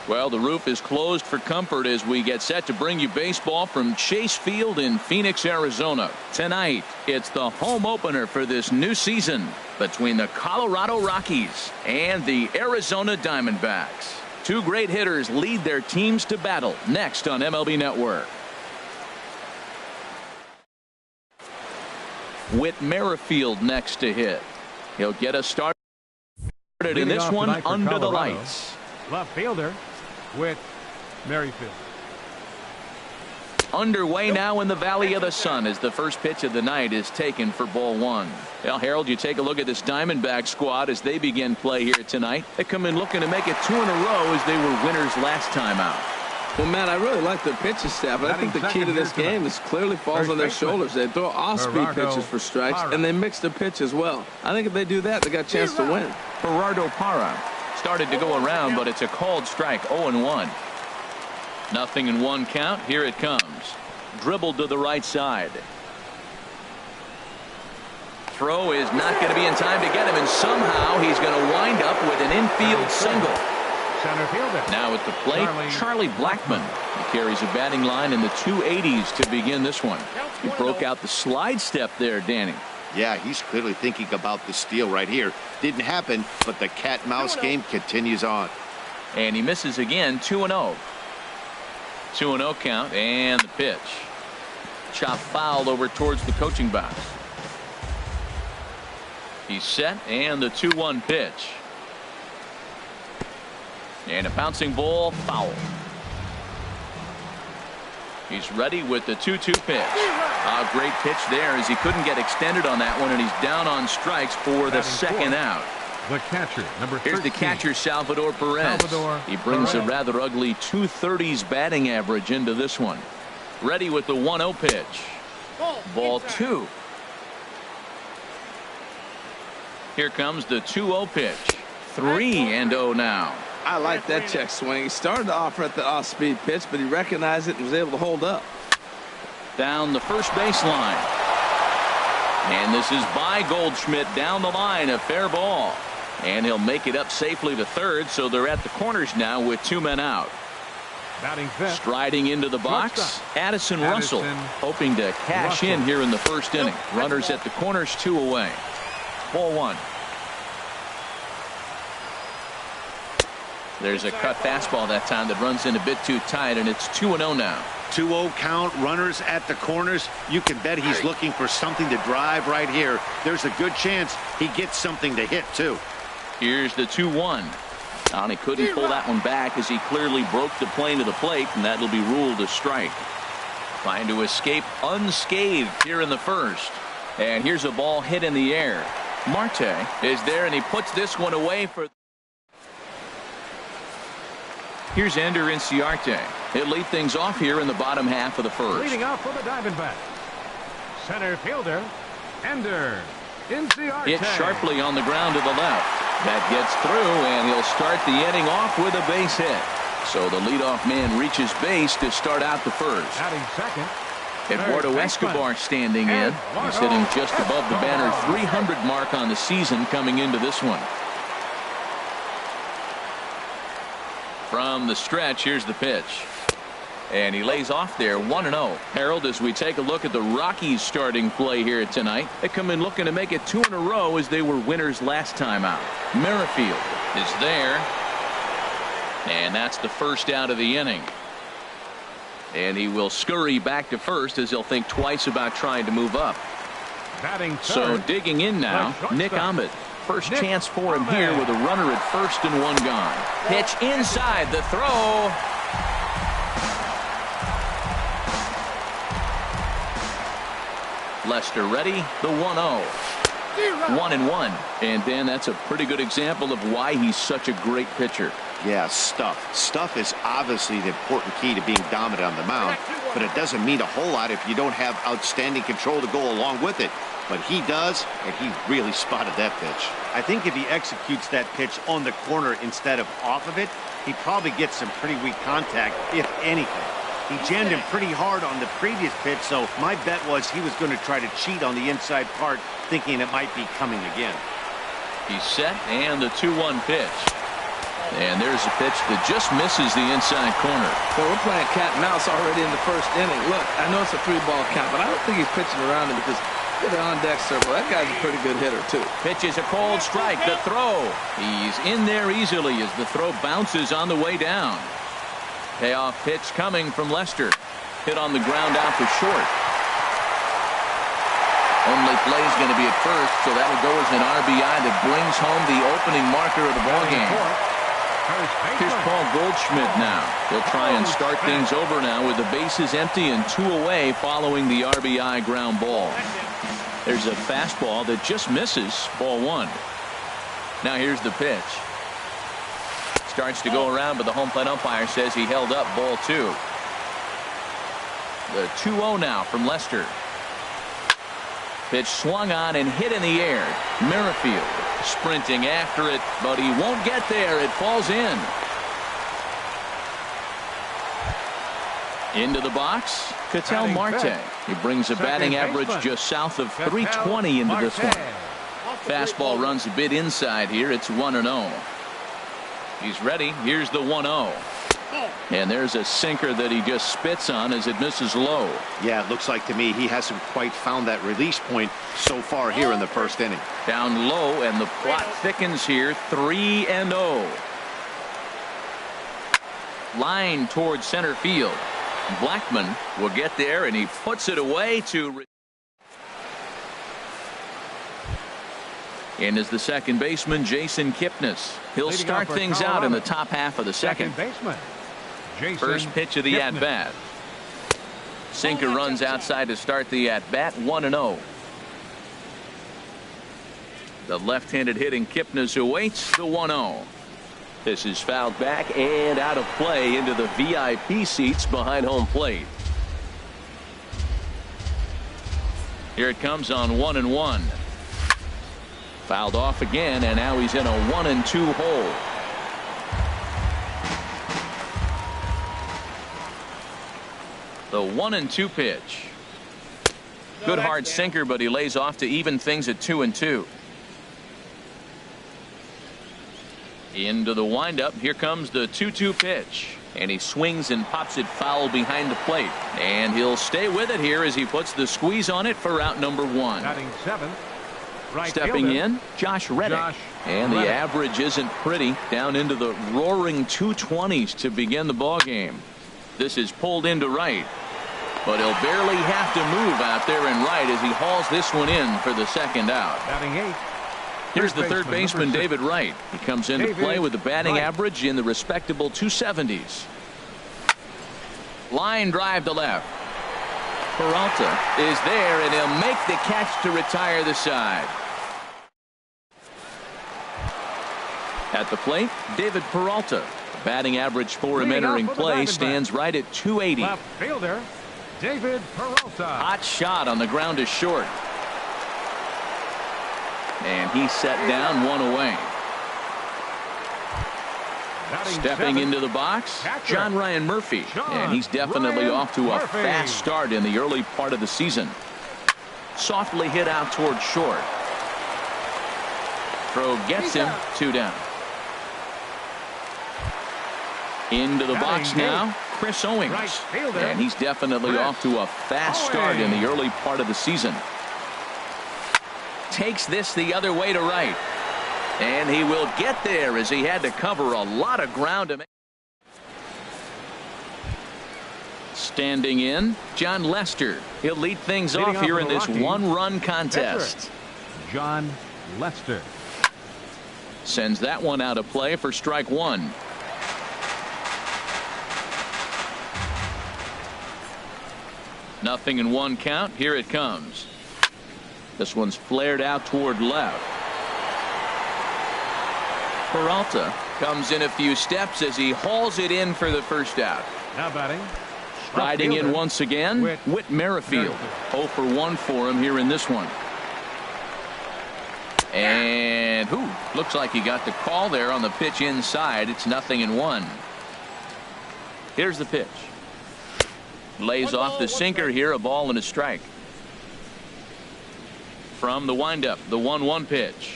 Well, the roof is closed for comfort as we get set to bring you baseball from Chase Field in Phoenix, Arizona. Tonight, it's the home opener for this new season between the Colorado Rockies and the Arizona Diamondbacks. Two great hitters lead their teams to battle next on MLB Network. Whit Merrifield next to hit. He'll get us started in this one under the lights. Left fielder Whit Merrifield. Underway now in the Valley of the Sun as the first pitch of the night is taken for ball one. Well, Harold, you take a look at this Diamondback squad as they begin play here tonight. They come in looking to make it 2 in a row as they were winners last time out. Well, Matt, I really like their pitching staff. I think the key to this game is clearly falls on their shoulders. They throw off-speed pitches for strikes, and they mix the pitch as well. I think if they do that, they got a chance to win. Gerardo Parra started to go around, but it's a called strike, 0-1. Nothing in one count. Here it comes. Dribbled to the right side. Throw is not going to be in time to get him, and somehow he's going to wind up with an infield single. Center fielder. Now at the plate, Charlie Blackmon. He carries a batting line in the 280s to begin this one. He broke out the slide step there, Danny. Yeah, he's clearly thinking about the steal right here. Didn't happen, but the cat-mouse game continues on. And he misses again, 2-0. 2-0 count, and the pitch. Chop foul over towards the coaching box. He's set, and the 2-1 pitch. And a bouncing ball, foul. He's ready with the 2-2 pitch. A great pitch there as he couldn't get extended on that one, and he's down on strikes for the second out. The catcher, number 13. Here's the catcher, Salvador Perez. He brings a rather ugly 230s batting average into this one. Ready with the 1-0 pitch. Ball 2. Here comes the 2-0 pitch. 3-0 now. I like that check swing. He started off at the off-speed pitch, but he recognized it and was able to hold up. Down the first baseline. And this is by Goldschmidt down the line, a fair ball. And he'll make it up safely to third, so they're at the corners now with 2 men out. Batting fifth. Striding into the box, Addison Russell, hoping to cash in here in the first inning. Runners at the corners, 2 away. Ball 1. There's a cut fastball that time that runs in a bit too tight, and it's 2-0 now. 2-0 count, runners at the corners. You can bet he's looking for something to drive right here. There's a good chance he gets something to hit, too. Here's the 2-1. And he couldn't pull that one back as he clearly broke the plane to the plate, and that'll be ruled a strike. Trying to escape unscathed here in the first. And here's a ball hit in the air. Marte is there, and he puts this one away for... Here's Ender Inciarte. He'll lead things off here in the bottom half of the first. Leading off for the Diamondbacks. Center fielder, Ender Inciarte. Hit sharply on the ground to the left. That gets through, and he'll start the inning off with a base hit. So the leadoff man reaches base to start out the first. Batting second. Eduardo Escobar standing in. He's hitting just above the banner 300 mark on the season coming into this one. From the stretch, here's the pitch. And he lays off there, 1-0. Harold, as we take a look at the Rockies starting play here tonight, they come in looking to make it 2 in a row as they were winners last time out. Merrifield is there. And that's the first out of the inning. And he will scurry back to first as he'll think twice about trying to move up. Batting third. So digging in now, Nick Ahmed. First chance for him here with a runner at first and 1 gone. Pitch inside, the throw. Lester ready, the 1-0. 1-1. And Dan, that's a pretty good example of why he's such a great pitcher. Yeah, stuff is obviously the important key to being dominant on the mound, but it doesn't mean a whole lot if you don't have outstanding control to go along with it. But he does, and he really spotted that pitch. I think if he executes that pitch on the corner instead of off of it, he probably gets some pretty weak contact, if anything. He jammed him pretty hard on the previous pitch, so my bet was he was going to try to cheat on the inside part, thinking it might be coming again. He's set, and the 2-1 pitch. And there's a pitch that just misses the inside corner. So we're playing cat and mouse already in the first inning. Look, I know it's a 3-ball count, but I don't think he's pitching around him because look at the on-deck circle. That guy's a pretty good hitter, too. Pitch is a cold strike. The throw. He's in there easily as the throw bounces on the way down. Payoff pitch coming from Lester. Hit on the ground out for short. Only play is going to be at first, so that'll go as an RBI that brings home the opening marker of the ballgame. Here's Paul Goldschmidt now. He'll try and start things over now with the bases empty and 2 away following the RBI ground ball. There's a fastball that just misses, ball 1. Now here's the pitch. Starts to go around, but the home plate umpire says he held up, ball 2. The 2-0 now from Lester. Pitch swung on and hit in the air. Merrifield sprinting after it, but he won't get there. It falls in. Into the box, Ketel Marte. He brings a batting average just south of 320 into this one. Fastball runs a bit inside here. It's 1-0. He's ready. Here's the 1-0. And there's a sinker that he just spits on as it misses low. Yeah, it looks like to me he hasn't quite found that release point so far here in the first inning. Down low, and the plot thickens here. 3-0. Line towards center field. Blackman will get there, and he puts it away to. And is the second baseman, Jason Kipnis. He'll start things out in the top half of the second. First pitch of the at-bat. Sinker runs outside to start the at-bat. 1-0. The left-handed hitting Kipnis awaits the 1-0. This is fouled back and out of play into the VIP seats behind home plate. Here it comes on 1-1. Fouled off again, and now he's in a 1-2 hole. The 1-2 pitch. Good hard sinker, but he lays off to even things at 2-2. Into the windup. Here comes the 2-2 pitch. And he swings and pops it foul behind the plate. And he'll stay with it here as he puts the squeeze on it for out number 1. Batting 7th. Right Stepping fielder, in, Josh Reddick. And the average isn't pretty. Down into the roaring 220s to begin the ball game. This is pulled into right. But he'll barely have to move out there in right as he hauls this one in for the second out. Batting 8th. Here's the third baseman, David Wright. He comes into play with the batting average in the respectable 270s. Line drive to left. Peralta is there, and he'll make the catch to retire the side. At the plate, David Peralta. The batting average for him entering play stands right at 280. Left fielder, David Peralta. Hot shot on the ground is short. And he's set down, 1 away. Stepping into the box, John Ryan Murphy. And he's definitely off to a fast start in the early part of the season. Softly hit out toward short. Throw gets him, 2 down. Into the box now, Chris Owings. And he's definitely off to a fast start in the early part of the season. Takes this the other way to right. And he will get there as he had to cover a lot of ground to make. Standing in, John Lester. He'll lead things off here in this one-run contest. John Lester sends that one out of play for strike 1. Nothing in 1 count. Here it comes. This one's flared out toward left. Peralta comes in a few steps as he hauls it in for the first out. now batting. Riding in once again, Whit Merrifield. 0 for 1 for him here in this one. And looks like he got the call there on the pitch inside. It's 0-1. Here's the pitch. Lays off the sinker here, a ball and a strike. From the windup, the 1-1 pitch.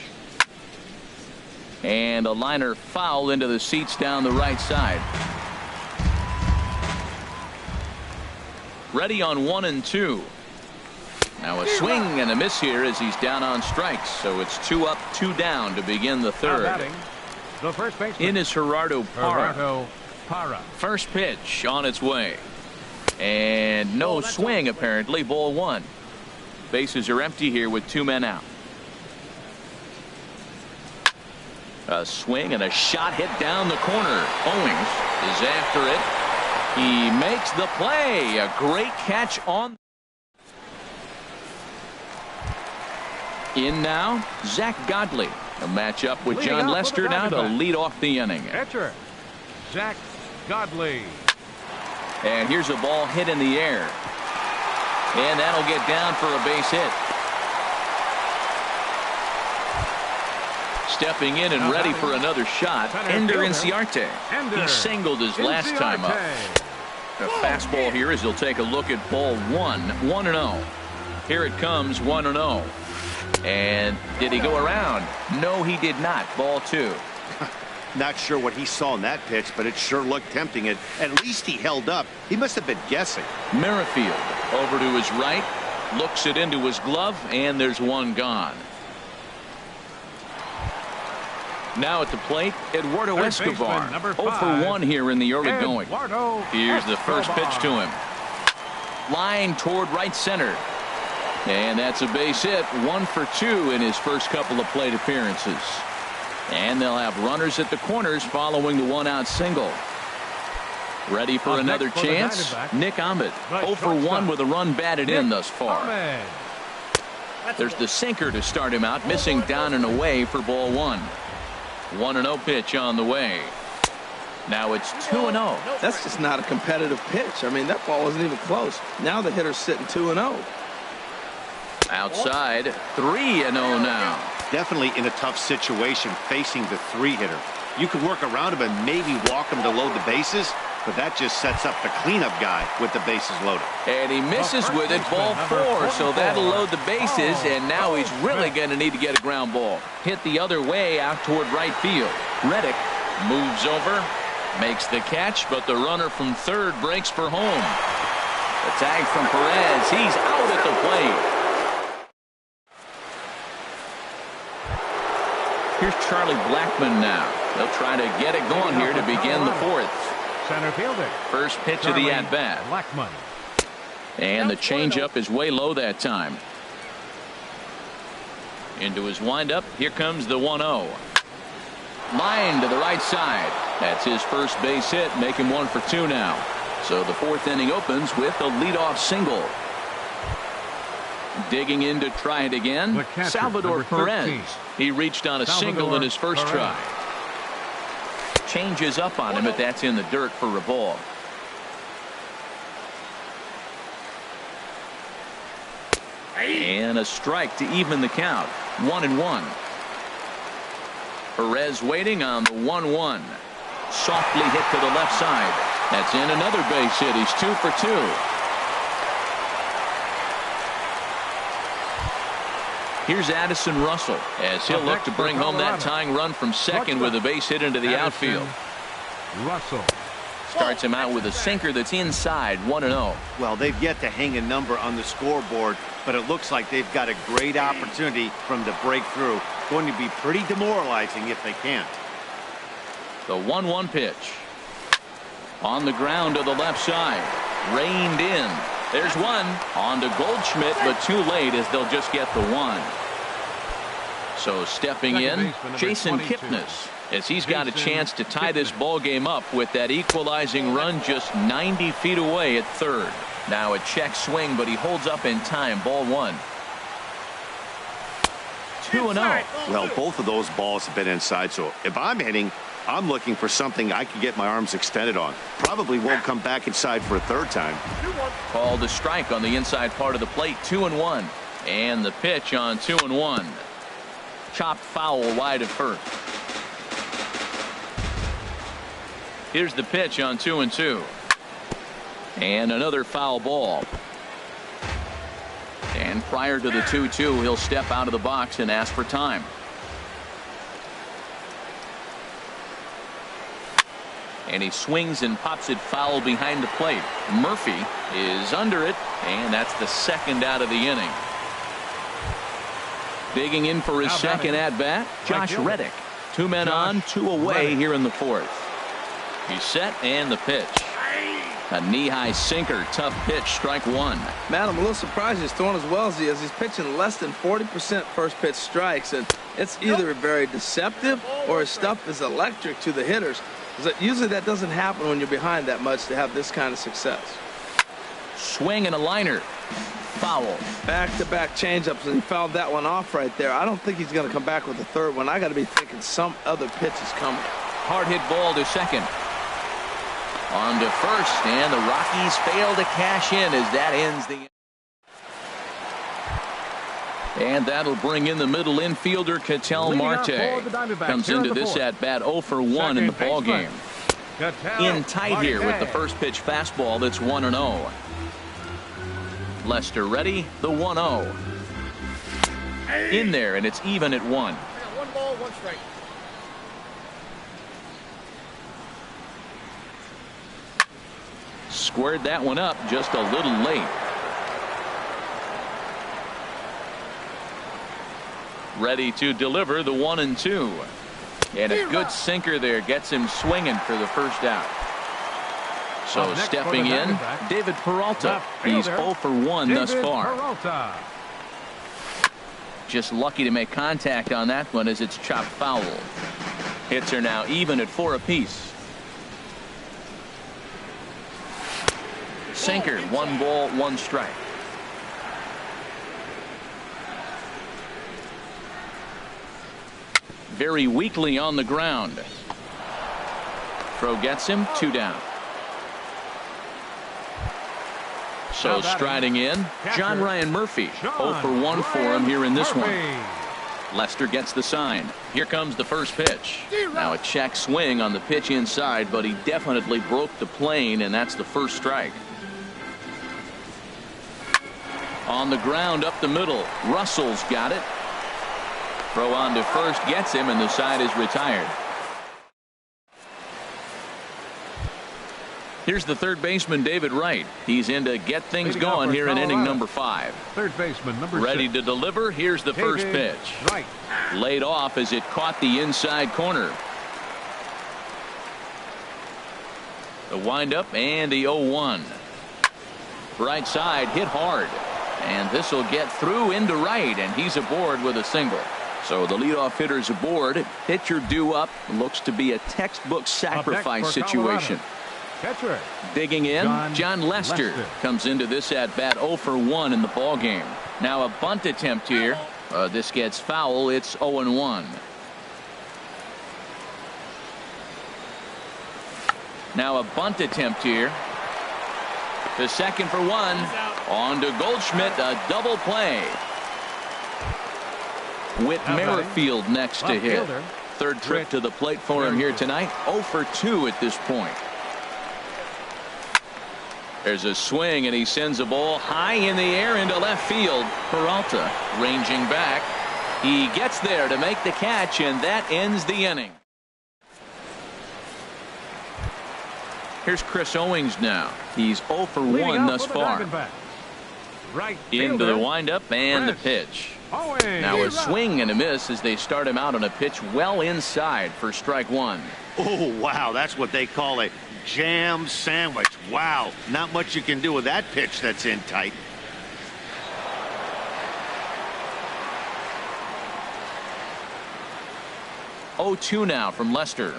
And a liner foul into the seats down the right side. Ready on 1-2. Now a swing and a miss here as he's down on strikes. So it's 2 up, 2 down to begin the third. The first baseman. In is Gerardo Parra. Gerardo Parra. First pitch on its way. And no swing apparently. Ball 1. Bases are empty here with 2 men out. A swing and a shot hit down the corner. Owings is after it. He makes the play. A great catch on. In now, Zach Godley. A matchup with John Lester now to lead off the inning. Catcher, Zach Godley. And here's a ball hit in the air. And that'll get down for a base hit. Stepping in and ready for another shot, Ender Inciarte. He singled his last time up. A fastball here as he'll take a look at ball 1. 1-0. Here it comes, 1-0. And did he go around? No, he did not. Ball 2. Not sure what he saw in that pitch, but it sure looked tempting. At least he held up. He must have been guessing. Merrifield over to his right, looks it into his glove, and there's one gone. Now at the plate, Eduardo Escobar. 0 for 1 here in the early going. Here's the first pitch to him. Line toward right center. And that's a base hit. 1 for 2 in his first couple of plate appearances. And they'll have runners at the corners following the 1-out single. Ready for another chance? Nick Ahmed. 0 for 1 with a run batted in thus far. There's the sinker to start him out, missing down and away for ball 1. 1-0 pitch on the way. Now it's 2-0. That's just not a competitive pitch. I mean, that ball wasn't even close. Now the hitter's sitting 2-0. Outside, 3-0 now. Definitely in a tough situation facing the 3-hitter. You can work around him and maybe walk him to load the bases, but that just sets up the cleanup guy with the bases loaded. And he misses with it, ball 4, so that'll load the bases, and now he's really going to need to get a ground ball. Hit the other way out toward right field. Reddick moves over, makes the catch, but the runner from third breaks for home. The tag from Perez. He's out at the plate. Here's Charlie Blackmon now. They'll try to get it going here to begin the 4th. Center fielder. First pitch of the at-bat. Blackmon. And the changeup is way low that time. Into his windup. Here comes the 1-0. Line to the right side. That's his first base hit. Make him 1 for 2 now. So the 4th inning opens with a leadoff single. Digging in to try it again. Salvador Perez. He reached on a single in his first try. Changes up on him, but that's in the dirt for a ball. And a strike to even the count. 1-1. Perez waiting on the 1-1. Softly hit to the left side. That's in another base hit. He's 2 for 2. Here's Addison Russell as he'll look to bring home that tying run from second with a base hit into the outfield. Russell starts him out with a sinker that's inside. 1-0. Well, they've yet to hang a number on the scoreboard, but it looks like they've got a great opportunity from the breakthrough. Going to be pretty demoralizing if they can't. The 1-1 pitch on the ground to the left side, reined in. There's one on to Goldschmidt, but too late as they'll just get the 1. So stepping in, Jason Kipnis, as he's got a chance to tie this ball game up with that equalizing run just 90 feet away at third. Now a check swing, but he holds up in time. Ball 1. 2-0. Well, both of those balls have been inside, so if I'm hitting, I'm looking for something I can get my arms extended on. Probably won't come back inside for a third time. Called a strike on the inside part of the plate. 2-1. And the pitch on 2-1. Chopped foul wide of first. Here's the pitch on 2-2. And another foul ball. And prior to the 2-2, he'll step out of the box and ask for time. And he swings and pops it foul behind the plate. Murphy is under it, and that's the second out of the inning. Digging in for his second at-bat, Josh Reddick. 2 men on, 2 away here in the 4th. He's set, and the pitch. A knee-high sinker, tough pitch, strike 1. Man, I'm a little surprised he's throwing as well as he is. He's pitching less than 40% first pitch strikes, and it's either very deceptive or his stuff is electric to the hitters. Usually that doesn't happen when you're behind that much to have this kind of success. Swing and a liner. Foul. Back-to-back changeups, and he fouled that one off right there. I don't think he's going to come back with the third one. I got to be thinking some other pitch is coming. Hard hit ball to second. On to first, and the Rockies fail to cash in as that ends the. And that'll bring in the middle infielder, Ketel Marte. Comes into this at-bat 0 for 1 in the ballgame. In tight here with the first pitch fastball that's 1-0. Lester ready, the 1-0. In there, and it's even at 1. 1 ball, 1 strike. Squared that one up just a little late. Ready to deliver the 1-2. And a good sinker there gets him swinging for the first out. So stepping in, David Peralta. He's 0 for 1 thus far. Just lucky to make contact on that one as it's chopped foul. Hits are now even at 4 apiece. Sinker, 1 ball, 1 strike. Very weakly on the ground. Throw gets him, 2 down. So striding in, John Ryan Murphy. 0 for 1 for him here in this one. Lester gets the sign. Here comes the first pitch. Now a check swing on the pitch inside, but he definitely broke the plane, and that's the first strike. On the ground up the middle, Russell's got it. Throw on to first gets him, and the side is retired. Here's the third baseman, David Wright. He's in to get things going here in inning number 5. Third baseman, number 6. Ready to deliver. Here's the first pitch. Right. Laid off as it caught the inside corner. The windup and the 0-1. Right side hit hard. And this will get through into right, and he's aboard with a single. So the leadoff hitter's aboard. Pitcher due up. Looks to be a textbook sacrifice situation. Catcher. Digging in, John Lester comes into this at-bat 0 for 1 in the ballgame. Now a bunt attempt here. This gets foul. It's 0-1. Now a bunt attempt here. To second for 1. On to Goldschmidt, a double play. Whit Merrifield next to hit. Third trip to the plate for him here tonight. 0 for 2 at this point. There's a swing, and he sends a ball high in the air into left field. Peralta ranging back. He gets there to make the catch, and that ends the inning. Here's Chris Owings now. He's 0 for 1 thus far. Right into the windup and the pitch. Now a swing and a miss as they start him out on a pitch well inside for strike 1. Oh, wow. That's what they call a jam sandwich. Wow. Not much you can do with that pitch that's in tight. Oh, 2 now from Lester.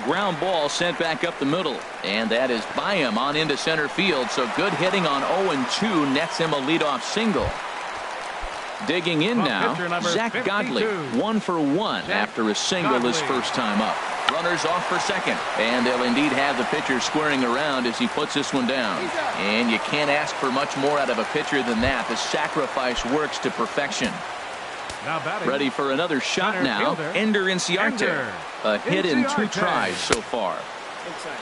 Ground ball sent back up the middle, and that is by him on into center field. So good hitting on 0-2 nets him a leadoff single. Digging in now, Zach Godley, 1 for 1 after a single his first time up. Runners off for second, and they'll indeed have the pitcher squaring around as he puts this one down. And you can't ask for much more out of a pitcher than that. The sacrifice works to perfection. Ready for another shot now, Ender Inciarte. A hit in 2 tries so far.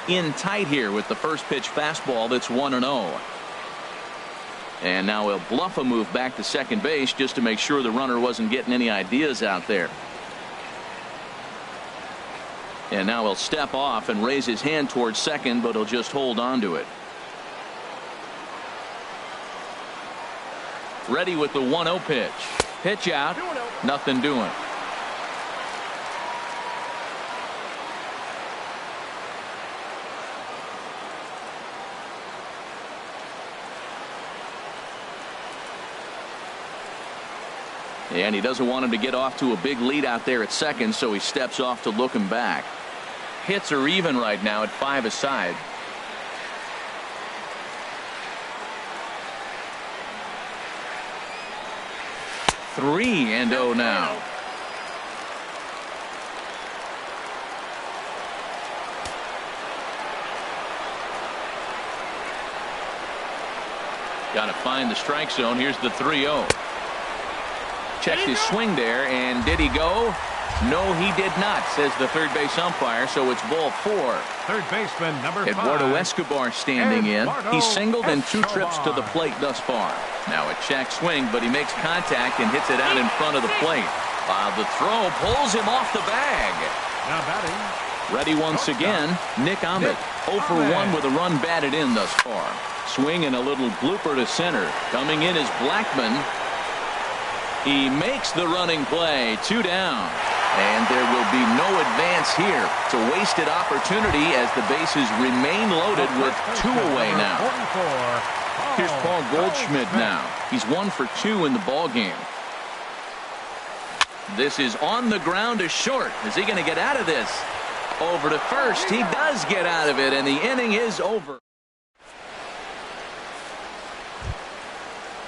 In tight here with the first pitch fastball that's 1-0. And now he'll bluff a move back to second base just to make sure the runner wasn't getting any ideas out there. And now he'll step off and raise his hand towards second, but he'll just hold on to it. Ready with the 1-0 pitch. Pitch out. Nothing doing. And he doesn't want him to get off to a big lead out there at second, so he steps off to look him back. Hits are even right now at 5 aside. Three and 0 now. Got to find the strike zone. Here's the 3-0. Checked his swing there, and did he go? No, he did not, says the third base umpire, so it's ball 4. Third baseman, number 5. Eduardo Escobar standing in. He singled in 2 trips to the plate thus far. Now a check swing, but he makes contact and hits it out in front of the plate. The throw pulls him off the bag. Now batting. Ready once again, Nick Ahmed. 0 for 1 with a run batted in thus far. Swing and a little blooper to center. Coming in is Blackman. He makes the running play. 2 down. And there will be no advance here. It's a wasted opportunity as the bases remain loaded with 2 away now. Here's Paul Goldschmidt now. He's 1 for 2 in the ball game. This is on the ground to short. Is he going to get out of this? Over to first. He does get out of it, and the inning is over.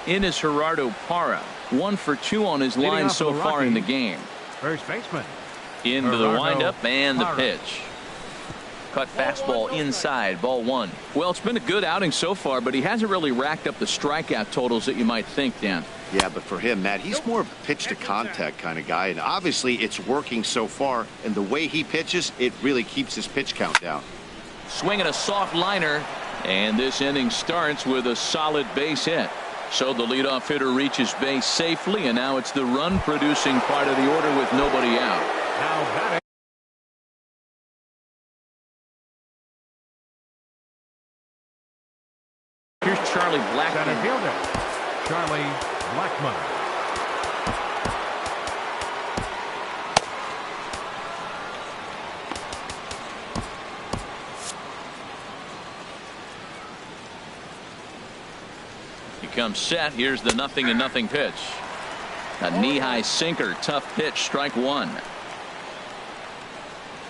In is Gerardo Parra. 1 for 2 on his line so far in the game. First baseman. Into the windup and the pitch. Cut fastball inside, ball 1. Well, it's been a good outing so far, but he hasn't really racked up the strikeout totals that you might think, Dan. Yeah, but for him, Matt, he's more of a pitch to contact kind of guy, and obviously it's working so far, and the way he pitches, it really keeps his pitch count down. Swinging a soft liner, and this inning starts with a solid base hit. So the leadoff hitter reaches base safely, and now it's the run-producing part of the order with nobody out. Now batting. Here's Charlie Blackman. Center fielder, Charlie Blackman. Comes set. Here's the 0-0 pitch. A knee-high sinker. Tough pitch. Strike 1.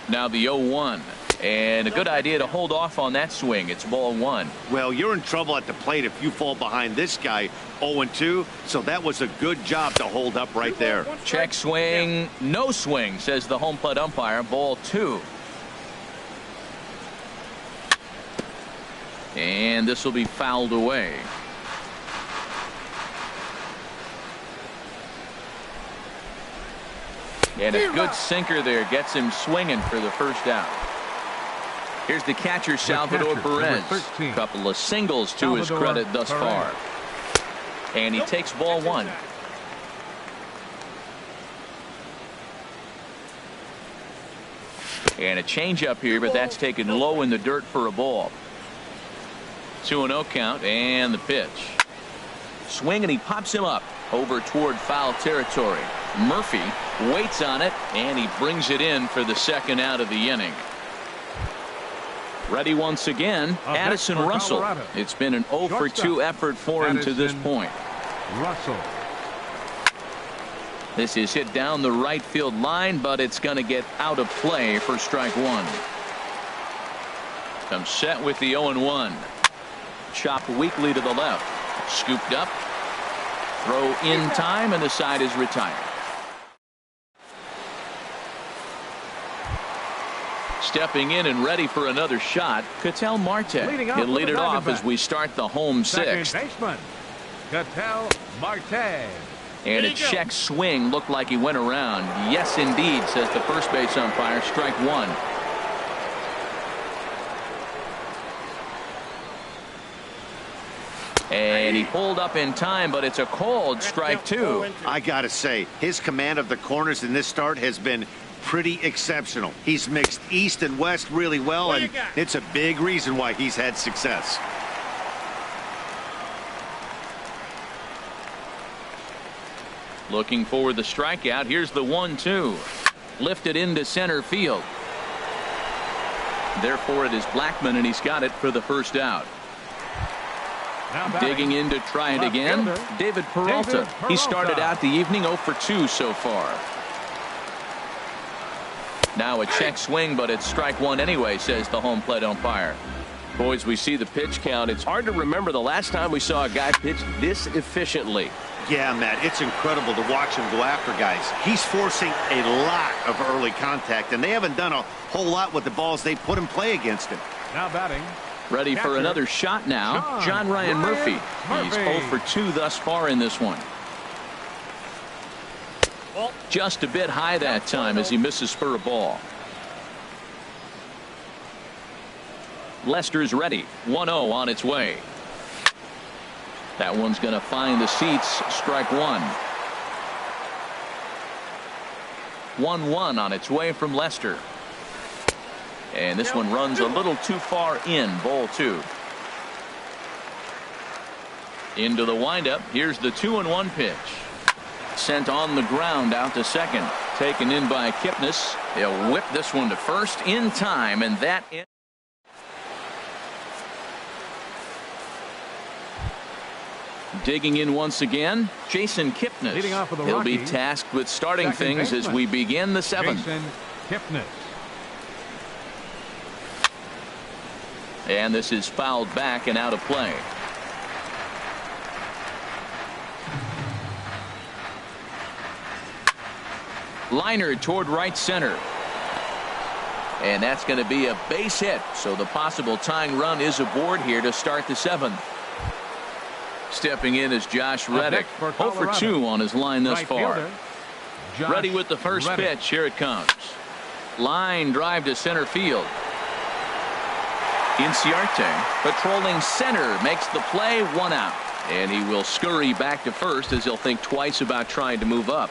Now the 0-1. And a good idea to hold off on that swing. It's ball 1. Well, you're in trouble at the plate if you fall behind this guy 0-2. So that was a good job to hold up right there. Check swing. No swing, says the home plate umpire. Ball 2. And this will be fouled away. And a good sinker there gets him swinging for the first out. Here's the catcher, Salvador Perez. A couple of singles to his credit thus far. And he takes ball 1. And a changeup here, but that's taken low in the dirt for a ball. 2-0 count, and the pitch. Swing, and he pops him up over toward foul territory. Murphy waits on it, and he brings it in for the second out of the inning. Ready once again, Addison Russell. It's been an 0 for 2 effort for him to this point. Russell. This is hit down the right field line, but it's going to get out of play for strike 1. Comes set with the 0-1. Chopped weakly to the left. Scooped up. Throw in time, and the side is retired. Stepping in and ready for another shot, Ketel Marte. He'll lead it off as we start the home 6th. Second baseman, Ketel Marte. And a check swing looked like he went around. Yes, indeed, says the first base umpire. Strike 1. And he pulled up in time, but it's a called strike 2. I gotta say, his command of the corners in this start has been pretty exceptional. He's mixed east and west really well, and it's a big reason why he's had success. Looking for the strikeout. Here's the 1-2. Lifted into center field. Therefore, it is Blackmon, and he's got it for the first out. Digging in to try it again, David Peralta. He started out the evening 0 for 2 so far. Now a check swing, but it's strike one anyway, says the home plate umpire. Boys, we see the pitch count. It's hard to remember the last time we saw a guy pitch this efficiently. Yeah, Matt, it's incredible to watch him go after guys. He's forcing a lot of early contact, and they haven't done a whole lot with the balls they put in play against him. Now batting. Ready for another shot now. John Ryan Murphy. He's 0 for 2 thus far in this one. Just a bit high that time as he misses for a ball. Lester's ready. 1-0 on its way. That one's going to find the seats. Strike one. 1-1 on its way from Lester. And this one runs a little too far in. Ball 2. Into the windup. Here's the 2-1 pitch. Sent on the ground out to second. Taken in by Kipnis. He'll whip this one to first in time, and that in. Digging in once again, Jason Kipnis. He'll be tasked with starting things as we begin the 7th. Jason Kipnis. And this is fouled back and out of play. Liner toward right center. And that's going to be a base hit. So the possible tying run is aboard here to start the 7th. Stepping in is Josh Reddick. 0 for 2 on his line thus far. Ready with the first pitch. Here it comes. Line drive to center field. Inciarte patrolling center makes the play. 1 out. And he will scurry back to first as he'll think twice about trying to move up.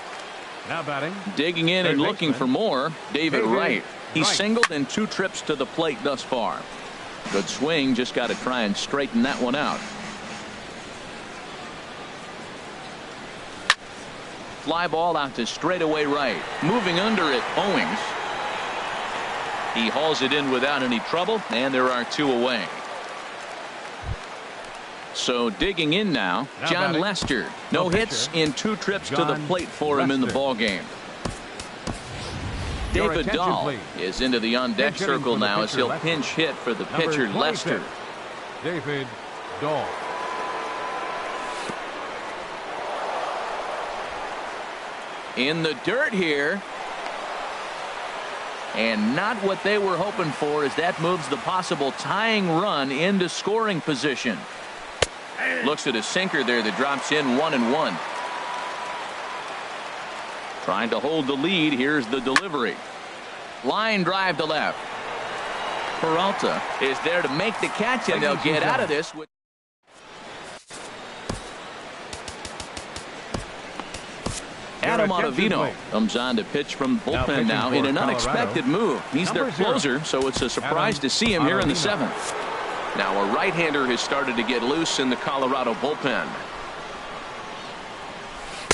Now batting. Digging in and looking for more, David Wright. He's singled in 2 trips to the plate thus far. Good swing. Just got to try and straighten that one out. Fly ball out to straightaway right. Moving under it, Owings. He hauls it in without any trouble, and there are 2 away. So digging in now, John Lester. No hits in 2 trips to the plate for him in the ball game. David Dahl is into the on-deck circle now as he'll pinch hit for the pitcher Lester. David Dahl. In the dirt here. And not what they were hoping for as that moves the possible tying run into scoring position. Looks at a sinker there that drops in 1-1. Trying to hold the lead. Here's the delivery. Line drive to left. Peralta is there to make the catch, and they'll get out of this with. Adam Ottavino comes on to pitch from the bullpen now in an unexpected move. He's their closer, so it's a surprise to see him here in the 7th. Now a right-hander has started to get loose in the Colorado bullpen.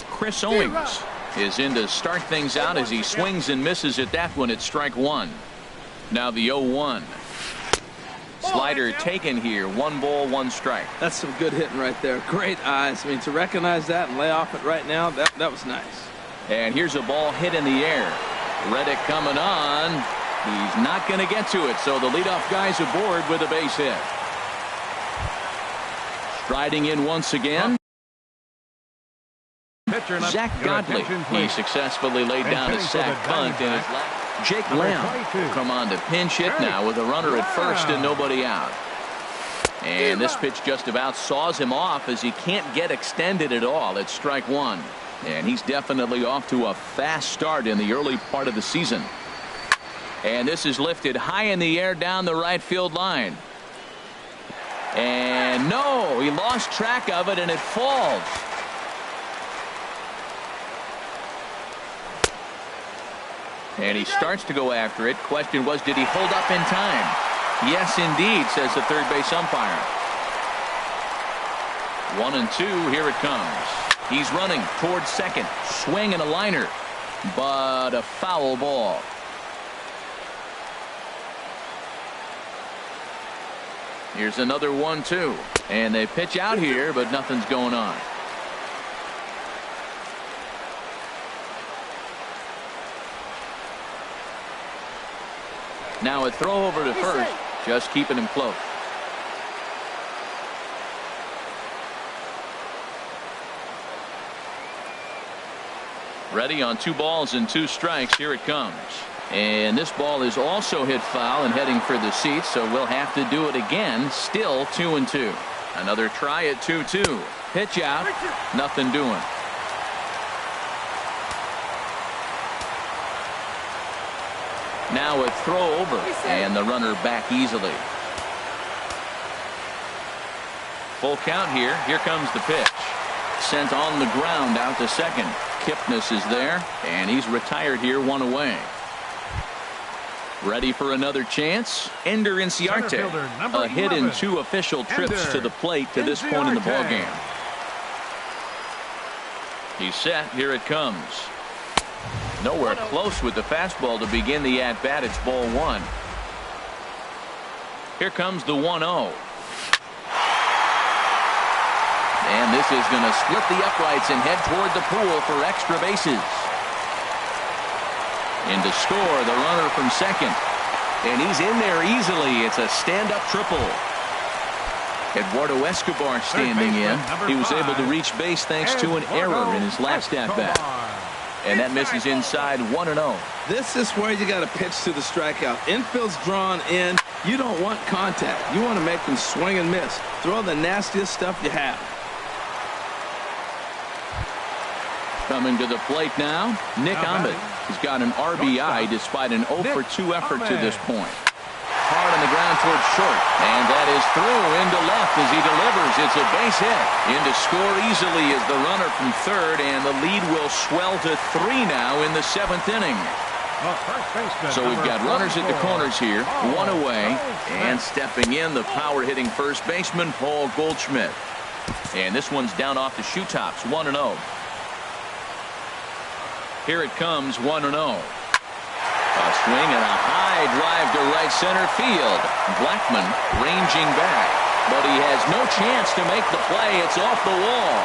Chris Owings is in to start things out as he swings and misses at that one at strike 1. Now the 0-1. Slider taken here. 1 ball, 1 strike. That's some good hitting right there. Great eyes. I mean, to recognize that and lay off it right now, that was nice. And here's a ball hit in the air. Reddick coming on. He's not going to get to it, so the leadoff guy's aboard with a base hit. Striding in once again. Zach Godley. He successfully laid down a sac bunt in his last. Jake Lamb will come on to pinch hit now with a runner at first and nobody out. And this pitch just about saws him off as he can't get extended at all. It's strike 1. And he's definitely off to a fast start in the early part of the season. And this is lifted high in the air down the right field line. And no, he lost track of it and it falls. And he starts to go after it. Question was, did he hold up in time? Yes, indeed, says the third base umpire. 1-2, here it comes. He's running towards second. Swing and a liner. But a foul ball. Here's another 1-2. And they pitch out here, but nothing's going on. Now a throw over to first, just keeping him close. Ready on 2 balls and 2 strikes. Here it comes. And this ball is also hit foul and heading for the seats, so we'll have to do it again. Still 2-2. Another try at 2-2. Pitch out. Nothing doing. Now a throw over, and the runner back easily. Full count here. Here comes the pitch. Sent on the ground out to second. Kipnis is there, and he's retired here, 1 away. Ready for another chance. Ender Inciarte. A hit in 2 official trips to the plate to this point in the ballgame. He's set. Here it comes. Nowhere close with the fastball to begin the at-bat. It's ball 1. Here comes the 1-0. And this is going to split the uprights and head toward the pool for extra bases. In to score, the runner from second. And he's in there easily. It's a stand-up triple. Eduardo Escobar standing in. He was able to reach base thanks to an error in his last at-bat. And that misses inside 1-0. This is where you got to pitch to the strikeout. Infield's drawn in. You don't want contact. You want to make them swing and miss. Throw the nastiest stuff you have. Coming to the plate now, Nick Ahmed. He's got an RBI despite an 0-for-2 effort to this point. Hard on the ground towards short, and that is through into left as he delivers. It's a base hit. In to score easily is the runner from third, and the lead will swell to 3 now in the 7th inning. So we've got runners at the corners here, 1 away, and stepping in the power-hitting first baseman Paul Goldschmidt. And this one's down off the shoe tops, 1-0. Here it comes, 1-0. A swing and a high drive to right center field. Blackmon ranging back, but he has no chance to make the play. It's off the wall.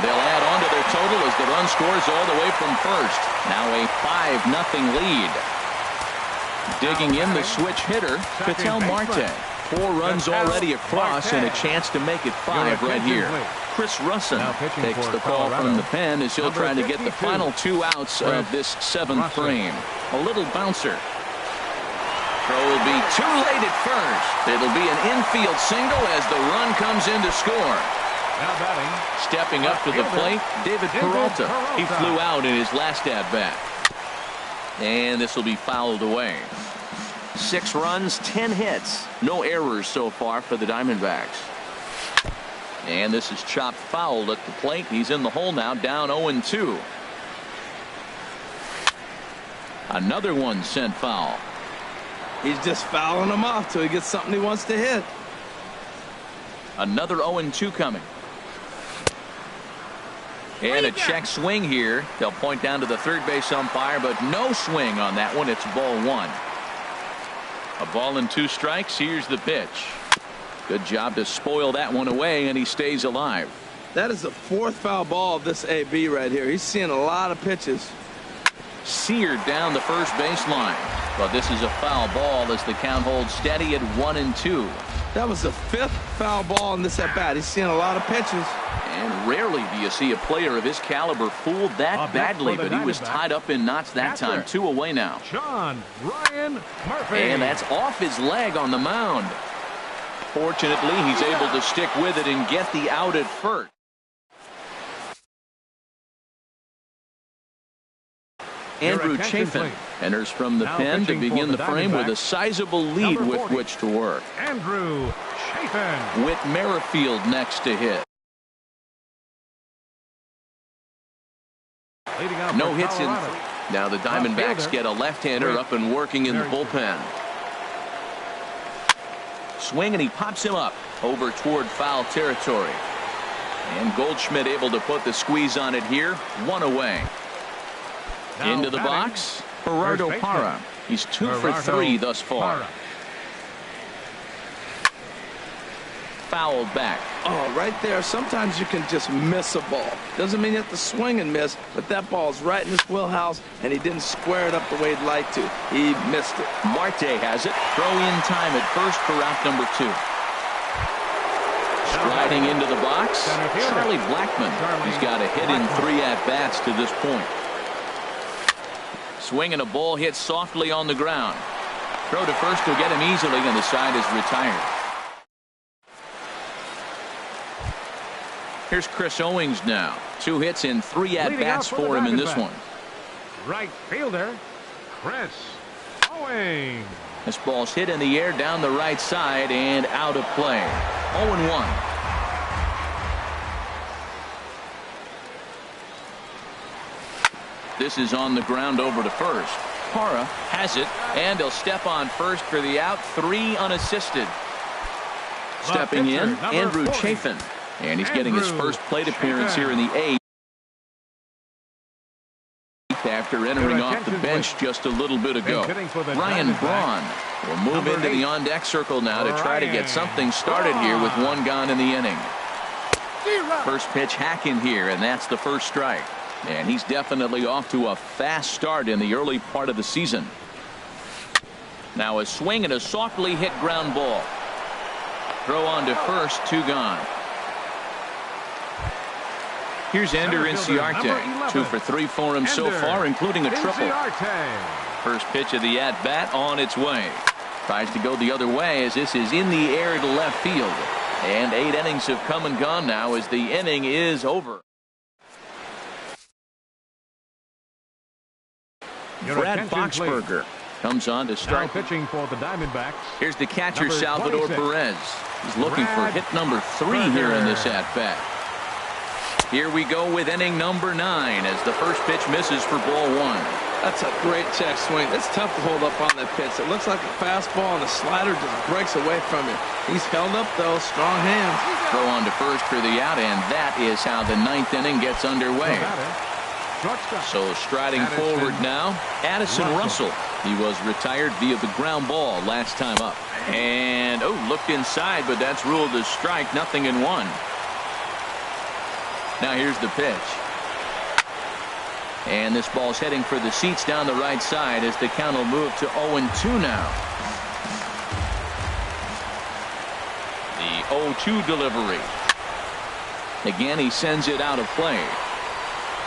They'll add on to their total as the run scores all the way from first. Now a 5-0 lead. Digging in the switch hitter, Ketel Marte. 4 runs already across and a chance to make it 5 right here. Chris Russin takes the call from the pen as he'll try to get the final 2 outs of this 7th frame. A little bouncer. Throw will be too late at first. It'll be an infield single as the run comes in to score. Stepping up to the plate, David Peralta. He flew out in his last at-bat. And this will be fouled away. 6 runs, 10 hits. No errors so far for the Diamondbacks. And this is chopped foul at the plate. He's in the hole now, down 0-2. Another one sent foul. He's just fouling them off till he gets something he wants to hit. Another 0-2 coming. And a check swing here. They'll point down to the third base umpire, but no swing on that one. It's ball 1. A ball and 2 strikes. Here's the pitch. Good job to spoil that one away, and he stays alive. That is the 4th foul ball of this AB right here. He's seeing a lot of pitches. Seared down the first baseline. But this is a foul ball as the count holds steady at 1-2. That was the 5th foul ball in this at-bat. He's seeing a lot of pitches. And rarely do you see a player of his caliber fooled that badly, but he was tied up in knots that time. 2 away now. John Ryan Murphy. And that's off his leg on the mound. Fortunately, he's able to stick with it and get the out at first. Andrew Chafin enters from the pen to begin the frame with a sizable lead with which to work. Andrew Chafin. Whit Merrifield next to hit. No hits in Now the Diamondbacks get a left-hander up and working in the bullpen. Swing, and he pops him up over toward foul territory. And Goldschmidt able to put the squeeze on it here. One away. Into the box, Gerardo Parra. He's 2 for 3 thus far. Fouled back. Oh, right there. Sometimes you can just miss a ball. Doesn't mean you have to swing and miss, but that ball's right in his wheelhouse, and he didn't square it up the way he'd like to. He missed it. Marte has it. Throw in time at first for out number 2. Striding into the box, Charlie Blackmon. He's got a hit in 3 at-bats to this point. Swing and a ball hit softly on the ground. Throw to first will get him easily, and the side is retired. Here's Chris Owings now. 2 hits in 3 at-bats for him in this one. Right fielder, Chris Owings. This ball's hit in the air down the right side and out of play. 0-1. This is on the ground over to first. Parra has it, and he'll step on first for the out. 3 unassisted. Stepping in, Andrew Chafin. And he's getting his first plate appearance here in the 8th after entering off the bench just a little bit ago. Ryan Braun will move into the on-deck circle now to try to get something started here with 1 gone in the inning. First pitch hacking here, and that's the first strike. And he's definitely off to a fast start in the early part of the season. Now a swing and a softly hit ground ball. Throw on to first, 2 gone. Here's Ender Inciarte. 2 for 3 for him so far, including a triple. First pitch of the at-bat on its way. Tries to go the other way as this is in the air to left field. And 8 innings have come and gone now as the inning is over. Brad Boxberger comes on to start. Pitching for the Diamondbacks. Here's the catcher, Salvador Perez. He's looking for hit number 3 here in this at-bat. Here we go with inning number 9 as the first pitch misses for ball 1. That's a great check swing. It's tough to hold up on that pitch. It looks like a fastball, and the slider just breaks away from him. He's held up, though. Strong hands. Throw on to first for the out, and that is how the 9th inning gets underway. So striding forward now, Addison Russell. He was retired via the ground ball last time up. And, looked inside, but that's ruled as strike. 0-1. Now here's the pitch. And this ball's heading for the seats down the right side as the count will move to 0-2 now. The 0-2 delivery. Again, he sends it out of play.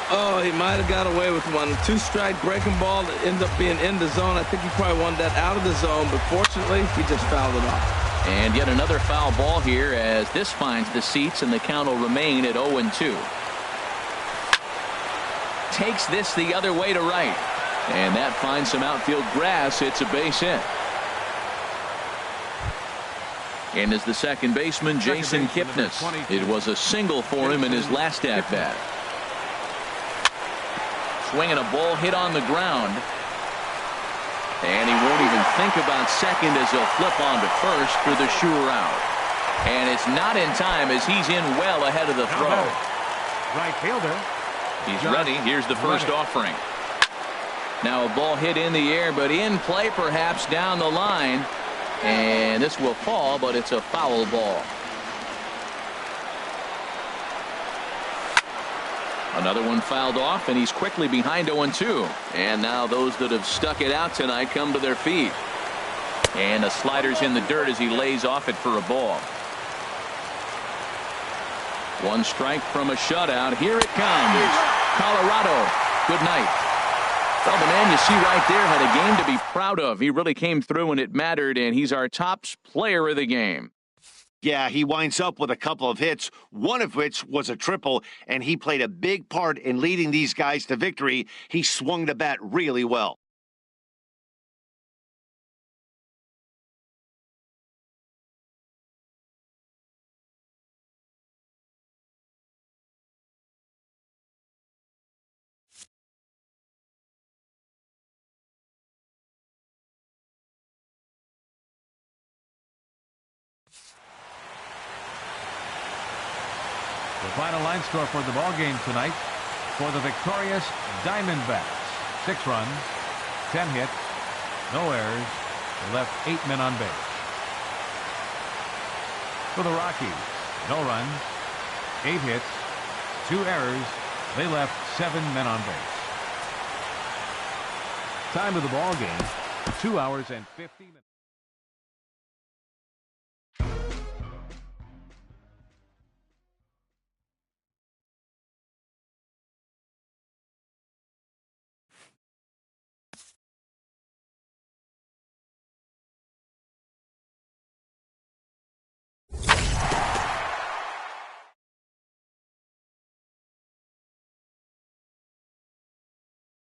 Oh, he might have got away with one. 2-strike breaking ball that ended up being in the zone. I think he probably wanted that out of the zone, but fortunately, he just fouled it off. And yet another foul ball here as this finds the seats, and the count will remain at 0-2. Takes this the other way to right. And that finds some outfield grass. It's a base hit. And as the second baseman, Jason Kipnis. It was a single for him in his last at-bat. Swinging a ball hit on the ground. And he won't even think about second as he'll flip on to first for the sure out. And it's not in time as he's in well ahead of the throw. Right fielder. He's ready. Here's the first offering. Now a ball hit in the air, but in play perhaps down the line. And this will fall, but it's a foul ball. Another one fouled off, and he's quickly behind 0-2. And now those that have stuck it out tonight come to their feet. And the slider's in the dirt as he lays off it for a ball. 1 strike from a shutout. Here it comes. Colorado, good night. Well, the man you see right there had a game to be proud of. He really came through when it mattered, and he's our top player of the game. Yeah, he winds up with a couple of hits, one of which was a triple, and he played a big part in leading these guys to victory. He swung the bat really well. The final line score for the ball game tonight for the victorious Diamondbacks: 6 runs, 10 hits, no errors. They left 8 men on base. For the Rockies, no runs, 8 hits, 2 errors. They left 7 men on base. Time of the ball game, 2 hours and 50 minutes.